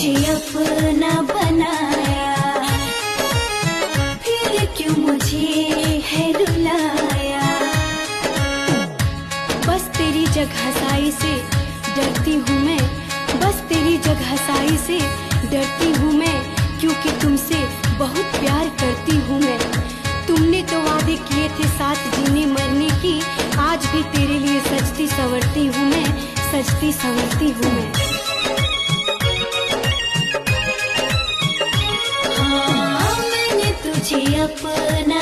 तुझे अपना बनाया, फिर क्यों मुझे है रुलाया। बस तेरी जगहसाई से डरती हूँ मैं, बस तेरी जगहसाई से डरती हूँ मैं, क्योंकि तुमसे बहुत प्यार करती हूँ मैं। तुमने तो वादे किए थे साथ जीने मरने की, आज भी तेरे लिए सजती संवरती हूँ मैं, सजती संवरती हूँ मैं। हाँ, मैंने तुझे अपना